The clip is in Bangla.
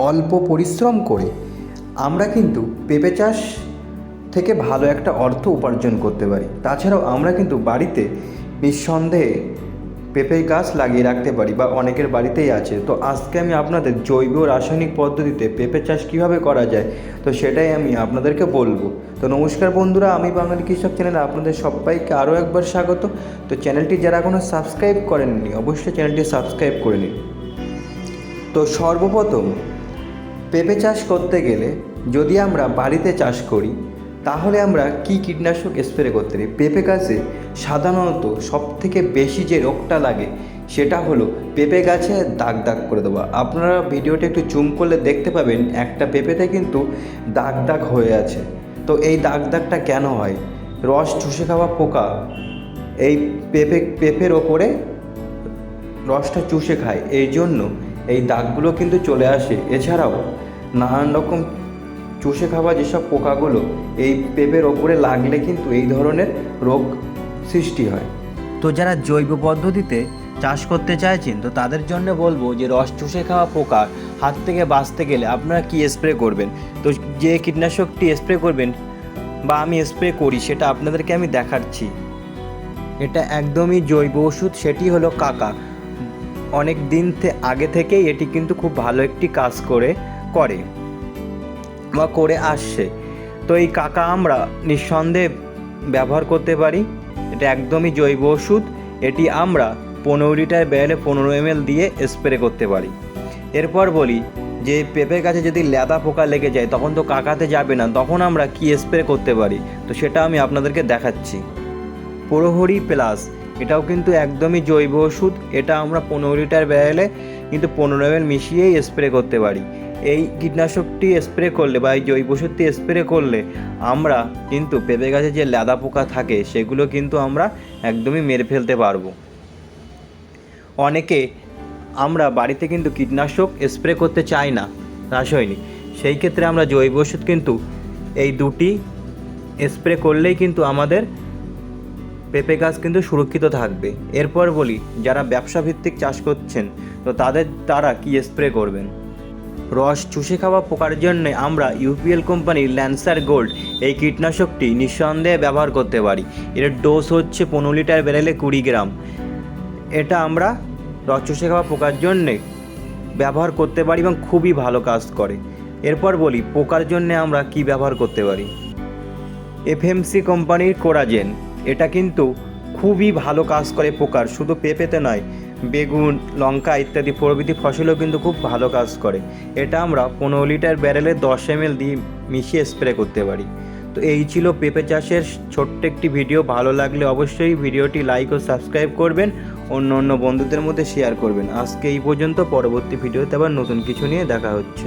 অল্প পরিশ্রম করে আমরা কিন্তু পেঁপে চাষ থেকে ভালো একটা অর্থ উপার্জন করতে পারি। তাছাড়াও আমরা কিন্তু বাড়িতে নিঃসন্দেহে পেঁপে গাছ লাগিয়ে রাখতে পারি বা অনেকের বাড়িতেই আছে। তো আজকে আমি আপনাদের জৈব রাসায়নিক পদ্ধতিতে পেঁপে চাষ কীভাবে করা যায় তো সেটাই আমি আপনাদেরকে বলবো। তো নমস্কার বন্ধুরা, আমি বাঙালি কৃষক চ্যানেলে আপনাদের সবাইকে আরও একবার স্বাগত। তো চ্যানেলটি যারা এখনও সাবস্ক্রাইব করেননি অবশ্যই চ্যানেলটি সাবস্ক্রাইব করে নিন। তো সর্বপ্রথম পেঁপে চাষ করতে গেলে যদি আমরা বাড়িতে চাষ করি তাহলে আমরা কি কীটনাশক স্প্রে করতে পারি। পেঁপে গাছে সাধারণত সবথেকে বেশি যে রোগটা লাগে সেটা হলো পেঁপে গাছে দাগ দাগ করে দেওয়া। আপনারা ভিডিওটা একটু জুম করলে দেখতে পাবেন একটা পেঁপেতে কিন্তু দাগ দাগ হয়ে আছে। তো এই দাগ দাগটা কেন হয়? রস চুষে খাওয়া পোকা এই পেঁপের ওপরে রসটা চুষে খায়, এই জন্য এই দাগগুলো কিন্তু চলে আসে। এছাড়াও নানান রকম চুষে খাওয়া যেসব পোকাগুলো এই পেঁপের ওপরে লাগলে কিন্তু এই ধরনের রোগ সৃষ্টি হয়। তো যারা জৈব পদ্ধতিতে চাষ করতে চাইছেন তো তাদের জন্য বলবো যে রস চুষে খাওয়া পোকার হাত থেকে বাঁচতে গেলে আপনারা কি স্প্রে করবেন। তো যে কীটনাশকটি স্প্রে করবেন বা আমি স্প্রে করি সেটা আপনাদেরকে আমি দেখাচ্ছি। এটা একদমই জৈব ওষুধ, সেটি হলো কাকা। অনেক দিন আগে থেকেই এটি কিন্তু খুব ভালো একটি কাজ করে আসছে। তো এই কাকা আমরা নিঃসন্দেহে ব্যবহার করতে পারি। এটা একদমই জৈব ওষুধ। এটি আমরা 15 লিটার ব্যারেলে 15 ml দিয়ে স্প্রে করতে পারি। এরপর বলি যে পেঁপে গাছে যদি লেদা পোকা লেগে যায় তখন তো কাকাতে যাবে না, তখন আমরা কি স্প্রে করতে পারি তো সেটা আমি আপনাদেরকে দেখাচ্ছি। প্রহরী প্লাস এটাও কিন্তু একদমই জৈব ওষুধ। এটা আমরা 15 লিটার ব্যারেলে কিন্তু 15 ml মিশিয়েই স্প্রে করতে পারি। এই কীটনাশকটি স্প্রে করলে বা এই জৈব ওষুধটি স্প্রে করলে আমরা কিন্তু পেঁপে গাছে যে লেদা পোকা থাকে সেগুলো কিন্তু আমরা একদমই মেরে ফেলতে পারবো। অনেকে আমরা বাড়িতে কিন্তু কীটনাশক স্প্রে করতে চাই না রাসায়নিক, সেই ক্ষেত্রে আমরা জৈব ওষুধ কিন্তু এই দুটি স্প্রে করলেই কিন্তু আমাদের পেঁপে গাছ কিন্তু সুরক্ষিত থাকবে। এরপর বলি যারা ব্যবসা ভিত্তিক চাষ করছেন তো তারা কি স্প্রে করবেন। রস চুষে খাওয়া পোকার জন্য আমরা ইউপিএল কোম্পানির ল্যান্সার গোল্ড এই কীটনাশকটি নিঃসন্দেহে ব্যবহার করতে পারি। এর ডোজ হচ্ছে 15 লিটার ব্যারেলে 20 গ্রাম। এটা আমরা রস চুষে খাওয়া পোকার জন্যে ব্যবহার করতে পারি এবং খুবই ভালো কাজ করে। এরপর বলি পোকার জন্যে আমরা কি ব্যবহার করতে পারি। এফএমসি কোম্পানির কোরাজেন, এটা কিন্তু খুবই ভালো কাজ করে পোকার, শুধু পেঁপেতে নয় বেগুন লঙ্কা ইত্যাদি প্রভৃতি ফসলেও কিন্তু খুব ভালো কাজ করে। এটা আমরা 15 লিটার ব্যারেলে 10 ml দিয়ে মিশিয়ে স্প্রে করতে পারি। তো এই ছিল পেঁপে চাষের ছোট্ট একটি ভিডিও। ভালো লাগলে অবশ্যই ভিডিওটি লাইক ও সাবস্ক্রাইব করবেন, অন্য বন্ধুদের মধ্যে শেয়ার করবেন। আজকে এই পর্যন্ত, পরবর্তী ভিডিওতে আবার নতুন কিছু নিয়ে দেখা হচ্ছে।